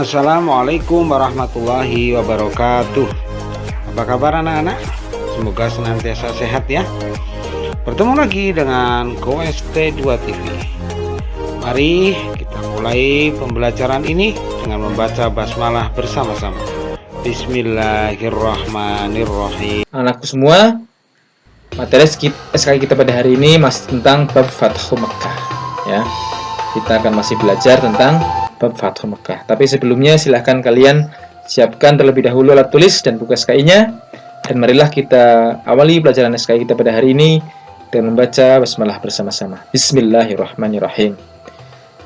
Assalamualaikum warahmatullahi wabarakatuh. Apa kabar anak-anak? Semoga senantiasa sehat ya. Bertemu lagi dengan KOST2 TV. Mari kita mulai pembelajaran ini dengan membaca basmalah bersama-sama. Bismillahirrahmanirrahim. Anakku semua, materi SKI kita pada hari ini masih tentang bab Fathu Mekah ya. Kita akan masih belajar tentang bab Fathu Mekah. Tapi sebelumnya silahkan kalian siapkan terlebih dahulu alat tulis dan buku SKI-nya. Dan marilah kita awali pelajaran SKI kita pada hari ini dengan membaca basmalah bersama-sama. Bismillahirrahmanirrahim.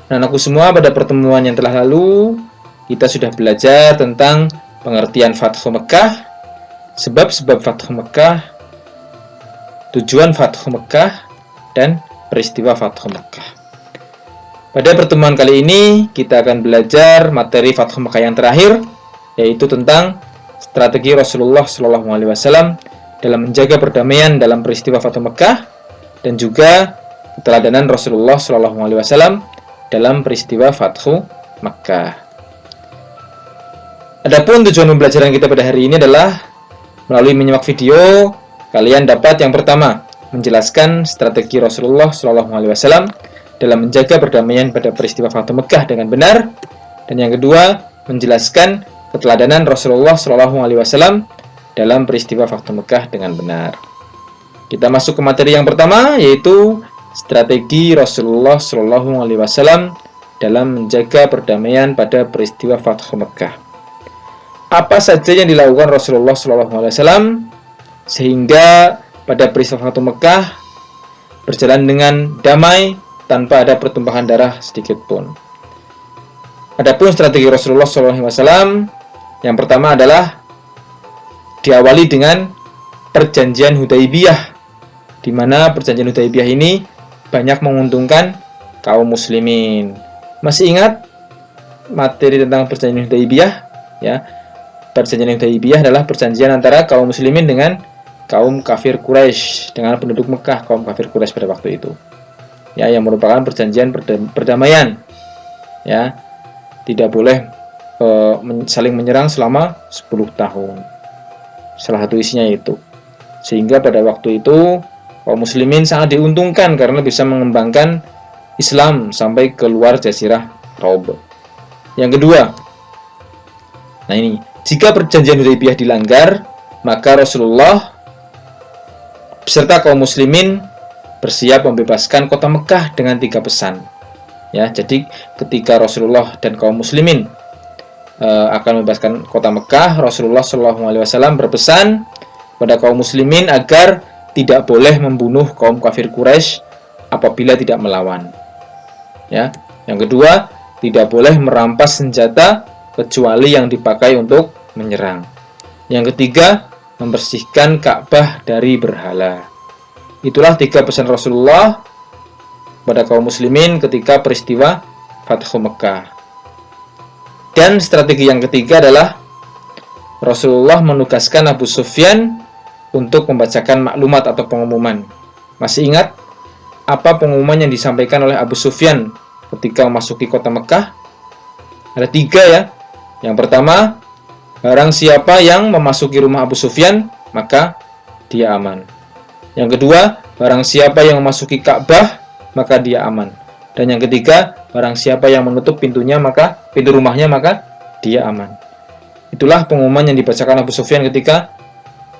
Nah, anakku semua, pada pertemuan yang telah lalu kita sudah belajar tentang pengertian Fathu Mekah, sebab-sebab Fathu Mekah, tujuan Fathu Mekah, dan peristiwa Fathu Mekah. Pada pertemuan kali ini kita akan belajar materi Fathu Mekah yang terakhir, yaitu tentang strategi Rasulullah SAW dalam menjaga perdamaian dalam peristiwa Fathu Mekah dan juga keteladanan Rasulullah SAW dalam peristiwa Fathu Mekah. Adapun tujuan pembelajaran kita pada hari ini adalah melalui menyimak video, kalian dapat yang pertama menjelaskan strategi Rasulullah SAW dalam menjaga perdamaian pada peristiwa Fathu Mekah dengan benar, dan yang kedua menjelaskan keteladanan Rasulullah SAW dalam peristiwa Fathu Mekah dengan benar. Kita masuk ke materi yang pertama, yaitu strategi Rasulullah SAW dalam menjaga perdamaian pada peristiwa Fathu Mekah. Apa saja yang dilakukan Rasulullah SAW sehingga pada peristiwa Fathu Mekah berjalan dengan damai tanpa ada pertumpahan darah sedikit pun. Adapun strategi Rasulullah SAW yang pertama adalah diawali dengan perjanjian Hudaybiyah, di mana perjanjian Hudaybiyah ini banyak menguntungkan kaum muslimin. Masih ingat materi tentang perjanjian Hudaybiyah ya? Perjanjian Hudaybiyah adalah perjanjian antara kaum muslimin dengan kaum kafir Quraisy, dengan penduduk Mekah, kaum kafir Quraisy pada waktu itu. Ya, yang merupakan perjanjian perdamaian. Ya, tidak boleh saling menyerang selama 10 tahun. Salah satu isinya itu. Sehingga pada waktu itu kaum muslimin sangat diuntungkan karena bisa mengembangkan Islam sampai ke luar Jazirah Arab. Yang kedua, nah ini, jika perjanjian Hudaybiyah dilanggar, maka Rasulullah beserta kaum muslimin bersiap membebaskan kota Mekah dengan 3 pesan. Ya, jadi ketika Rasulullah dan kaum muslimin akan membebaskan kota Mekah, Rasulullah SAW berpesan pada kaum muslimin agar tidak boleh membunuh kaum kafir Quraisy apabila tidak melawan. Ya, yang kedua, tidak boleh merampas senjata kecuali yang dipakai untuk menyerang. Yang ketiga, membersihkan Ka'bah dari berhala. Itulah 3 pesan Rasulullah pada kaum muslimin ketika peristiwa Fathu Mekah. Dan strategi yang ketiga adalah Rasulullah menugaskan Abu Sufyan untuk membacakan maklumat atau pengumuman. Masih ingat apa pengumuman yang disampaikan oleh Abu Sufyan ketika memasuki kota Mekah? Ada 3 ya. Yang pertama, barang siapa yang memasuki rumah Abu Sufyan, maka dia aman. Yang kedua, barang siapa yang memasuki Ka'bah, maka dia aman. Dan yang ketiga, barang siapa yang menutup pintunya, maka pintu rumahnya, maka dia aman. Itulah pengumuman yang dibacakan Abu Sufyan ketika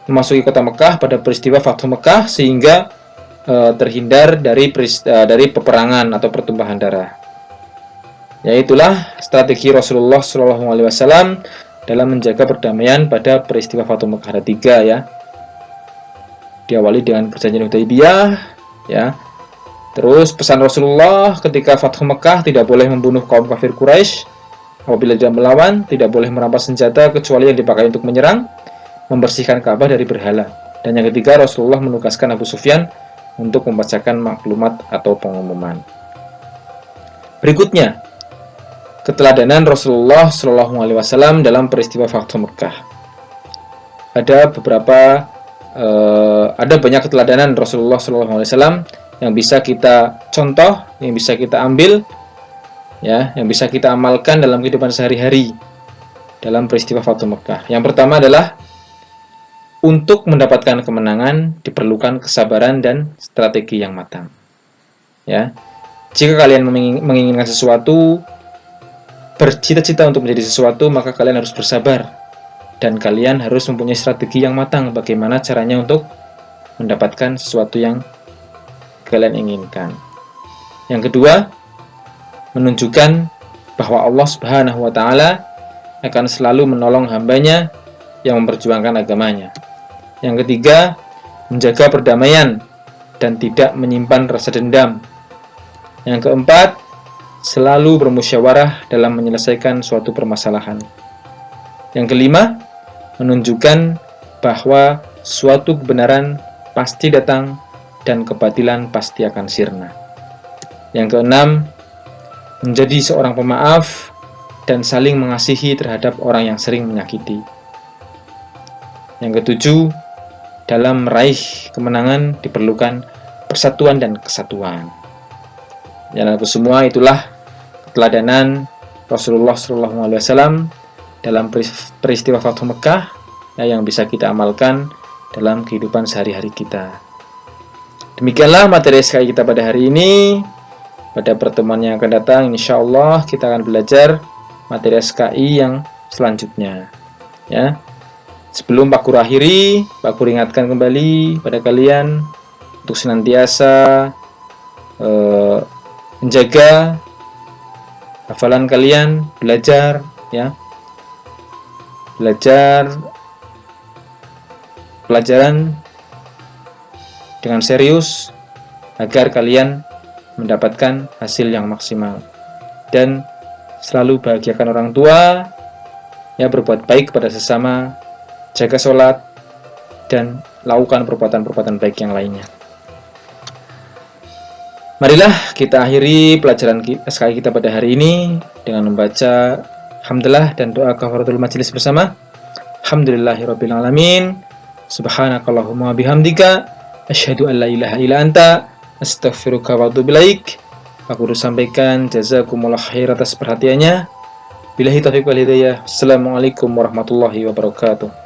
memasuki kota Mekah pada peristiwa Fathu Mekah, sehingga terhindar dari peperangan atau pertumpahan darah. Yaitulah strategi Rasulullah SAW dalam menjaga perdamaian pada peristiwa Fathu Mekah. Ada 3 ya. Diawali dengan perjanjian Hudaybiyah, ya. Terus pesan Rasulullah ketika Fathu Mekah, tidak boleh membunuh kaum kafir Quraisy apabila tidak melawan, tidak boleh merampas senjata kecuali yang dipakai untuk menyerang, membersihkan Ka'bah dari berhala. Dan yang ketiga, Rasulullah menugaskan Abu Sufyan untuk membacakan maklumat atau pengumuman. Berikutnya, keteladanan Rasulullah SAW dalam peristiwa Fathu Mekah. Ada banyak keteladanan Rasulullah SAW yang bisa kita contoh, yang bisa kita ambil ya yang bisa kita amalkan dalam kehidupan sehari-hari dalam peristiwa Fathu Mekah. Yang pertama adalah untuk mendapatkan kemenangan diperlukan kesabaran dan strategi yang matang. Ya. Jika kalian menginginkan sesuatu, bercita-cita untuk menjadi sesuatu, maka kalian harus bersabar dan kalian harus mempunyai strategi yang matang bagaimana caranya untuk mendapatkan sesuatu yang kalian inginkan. Yang kedua, menunjukkan bahwa Allah Subhanahu wa taala akan selalu menolong hambanya yang memperjuangkan agamanya. Yang ketiga, menjaga perdamaian dan tidak menyimpan rasa dendam. Yang keempat, selalu bermusyawarah dalam menyelesaikan suatu permasalahan. Yang kelima, menunjukkan bahwa suatu kebenaran pasti datang dan kebatilan pasti akan sirna. Yang keenam, menjadi seorang pemaaf dan saling mengasihi terhadap orang yang sering menyakiti. Yang ketujuh, dalam meraih kemenangan diperlukan persatuan dan kesatuan. Dan semua itulah keteladanan Rasulullah SAW dalam peristiwa Fathu Mekah yang bisa kita amalkan dalam kehidupan sehari-hari kita. Demikianlah materi SKI kita pada hari ini. Pada pertemuan yang akan datang, insya Allah kita akan belajar materi SKI yang selanjutnya. Ya. Sebelum Pak Guru akhiri, Pak Guru ingatkan kembali pada kalian untuk senantiasa menjaga hafalan kalian, belajar, ya, belajar pelajaran dengan serius agar kalian mendapatkan hasil yang maksimal dan selalu bahagiakan orang tua, ya, berbuat baik kepada sesama, jaga sholat, dan lakukan perbuatan-perbuatan baik yang lainnya. Marilah kita akhiri pelajaran SKI kita pada hari ini dengan membaca hamdalah dan doa kafaratul majelis bersama. Alhamdulillahirabbil alamin. Subhanakallahumma bihamdika asyhadu an la ilaha illa anta astaghfiruka wa atubu ilaik. Aku harus sampaikan jazakumullah khair atas perhatiannya. Billahi taufiq wal hidayah. Assalamualaikum warahmatullahi wabarakatuh.